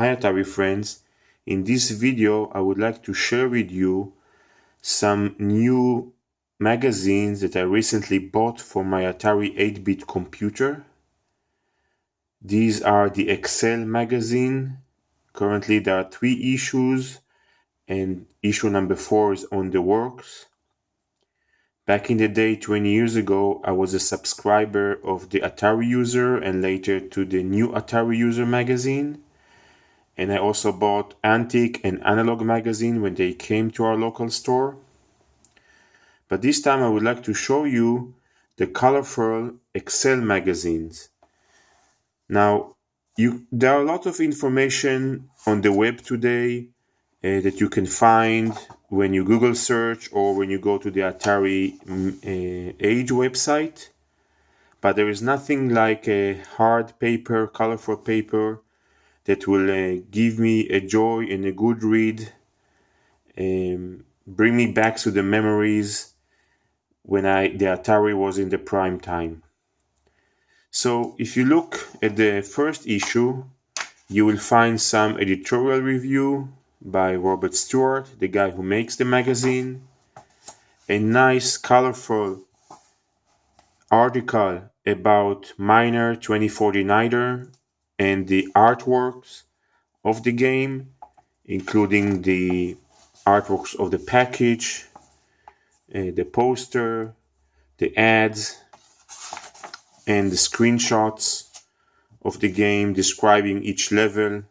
Hi Atari friends, in this video I would like to share with you some new magazines that I recently bought for my Atari 8-bit computer. These are the Excel magazine. Currently there are 3 issues and issue number 4 is on the works. Back in the day, 20 years ago, I was a subscriber of the Atari User and later to the New Atari User magazine. And I also bought Antique and Analog magazine when they came to our local store. But this time I would like to show you the colorful Excel magazines. Now, there are a lot of information on the web today that you can find when you Google search or when you go to the Atari Age website. But there is nothing like a hard paper, colorful paper that will give me a joy and a good read, bring me back to the memories when the Atari was in the prime time. So if you look at the first issue, you will find some editorial review by Robert Stewart, the guy who makes the magazine, a nice colorful article about Miner 2049er and the artworks of the game, including the artworks of the package, the poster, the ads, and the screenshots of the game describing each level,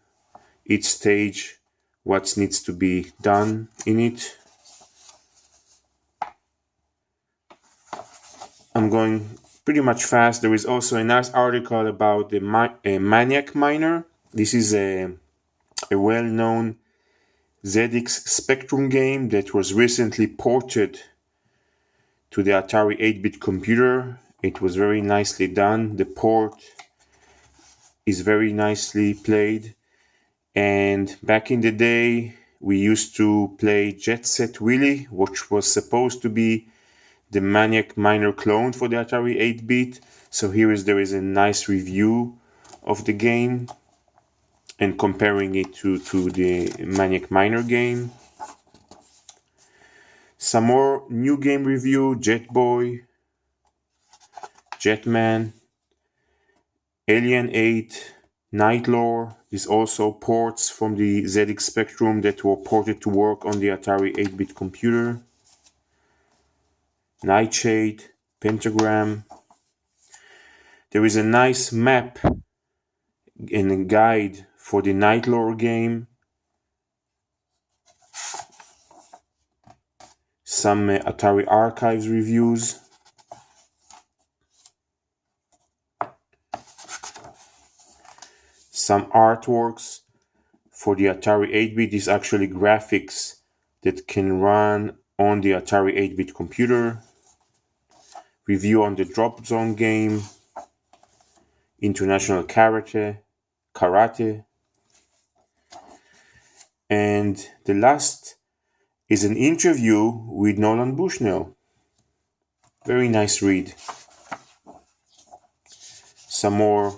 each stage, what needs to be done in it. I'm going pretty much fast. There is also a nice article about the Maniac Miner. This is a well-known ZX Spectrum game that was recently ported to the Atari 8-bit computer. It was very nicely done. The port is very nicely played. And back in the day, we used to play Jet Set Willy, which was supposed to be the Maniac Miner clone for the Atari 8-bit. So there is a nice review of the game and comparing it to the Maniac Miner game. Some more new game review: Jet Boy, Jetman, Alien 8, Night Lore. These also ports from the ZX Spectrum that were ported to work on the Atari 8-bit computer. Nightshade, Pentagram. There is a nice map and a guide for the Night Lore game. Some Atari Archives reviews. Some artworks for the Atari 8-bit. Is actually graphics that can run on the Atari 8-bit computer. Review on the Drop Zone game. International Karate. And the last is an interview with Nolan Bushnell. Very nice read. Some more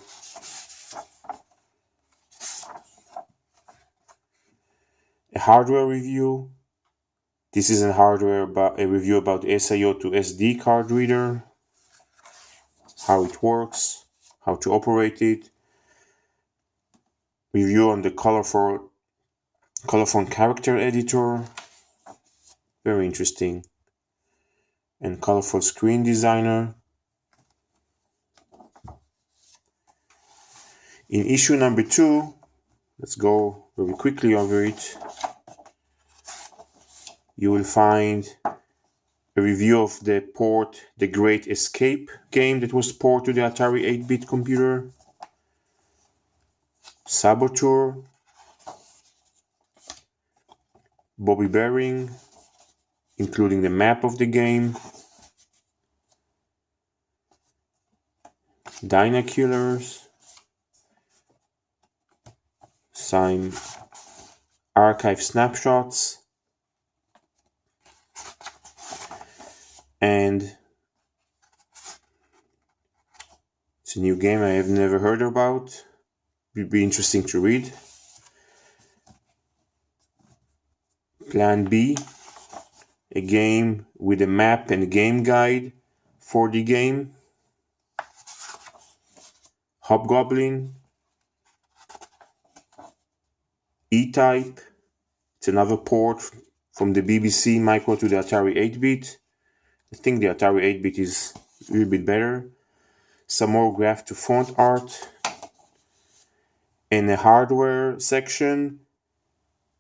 a hardware review. This is a review about SIO to SD card reader, how it works, how to operate it. Review on the colorful character editor, very interesting, and colorful screen designer. In issue number 2, let's go very quickly over it. You will find a review of the Great Escape game that was ported to the Atari 8-bit computer. Saboteur, Bobby Bearing, including the map of the game. Dynakillers, some archive snapshots, and it's a new game I have never heard about. It would be interesting to read. Plan B, a game with a map and game guide for the game. Hobgoblin, E-Type, it's another port from the BBC Micro to the Atari 8-bit. I think the Atari 8-bit is a little bit better. Some more graph to font art. In the hardware section,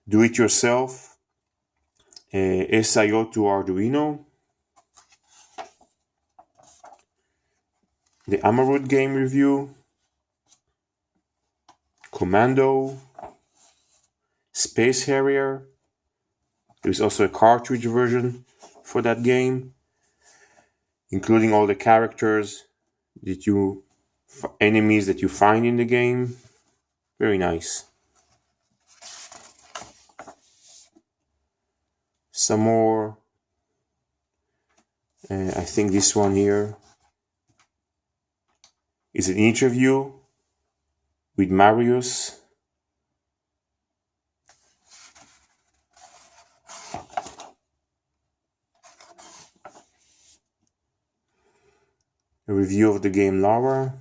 do it yourself, SIO to Arduino. The Amarut game review. Commando. Space Harrier. There's also a cartridge version for that game, including all the characters enemies that you find in the game. Very nice. Some more. I think this one here is an interview with Marius. A review of the game Lara.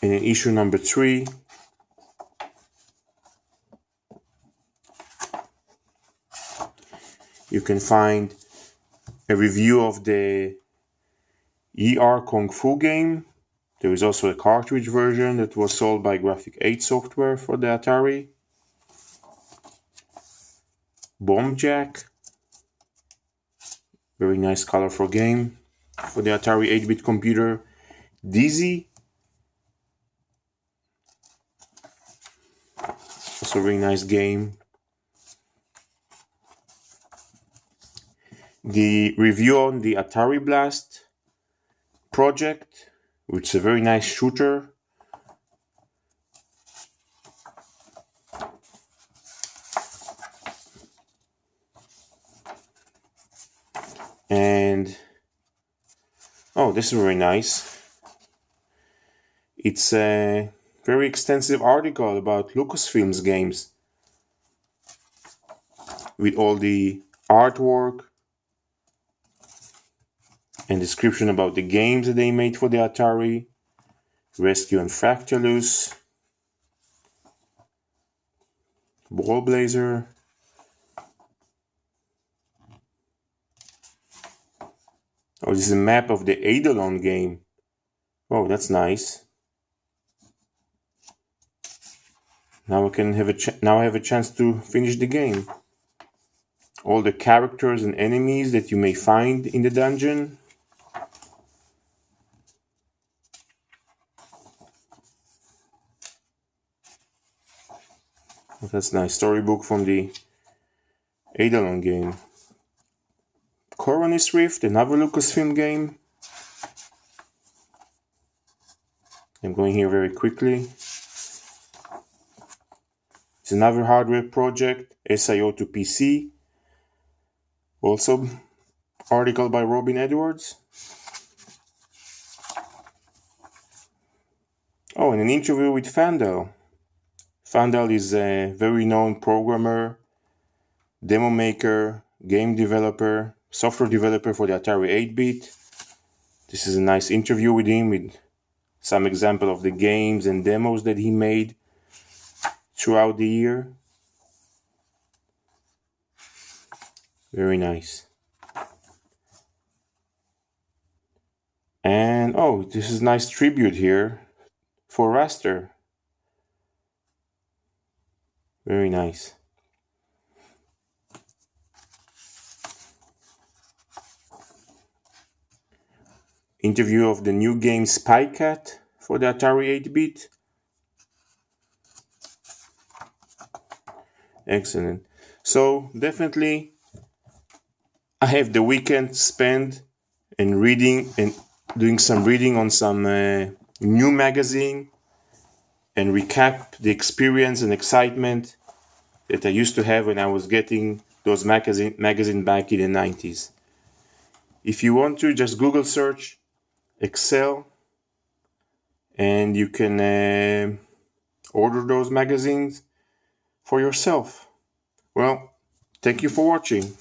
And in issue number 3, you can find a review of the ER Kung Fu game. There is also a cartridge version that was sold by Graphic 8 Software for the Atari. Bomb Jack. Very nice colorful game for the Atari 8-bit computer. Dizzy. Also a very nice game. The review on the Atari Blast project, which is a very nice shooter. And this is very nice. It's a very extensive article about Lucasfilm's games with all the artwork and description about the games that they made for the Atari, Rescue and Fractalus, Ball Blazer, this is a map of the Eidolon game. Oh, that's nice. Now I have a chance to finish the game. All the characters and enemies that you may find in the dungeon. Oh, that's nice. Storybook from the Eidolon game. Coronis Rift, another Lucasfilm game. I'm going here very quickly. It's another hardware project, SIO to PC. Also, article by Robin Edwards. And an interview with Fandel. Fandel is a very known programmer, demo maker, game developer, software developer for the Atari 8-bit. This is a nice interview with him with some example of the games and demos that he made throughout the year. Very nice. And this is a nice tribute here for Raster. Very nice. Interview of the new game Spy Cat for the Atari 8-bit. Excellent. So definitely I have the weekend to spend in reading and doing some reading on some new magazine and recap the experience and excitement that I used to have when I was getting those magazine back in the 90s. If you want to, just Google search Excel and you can order those magazines for yourself. Well, thank you for watching.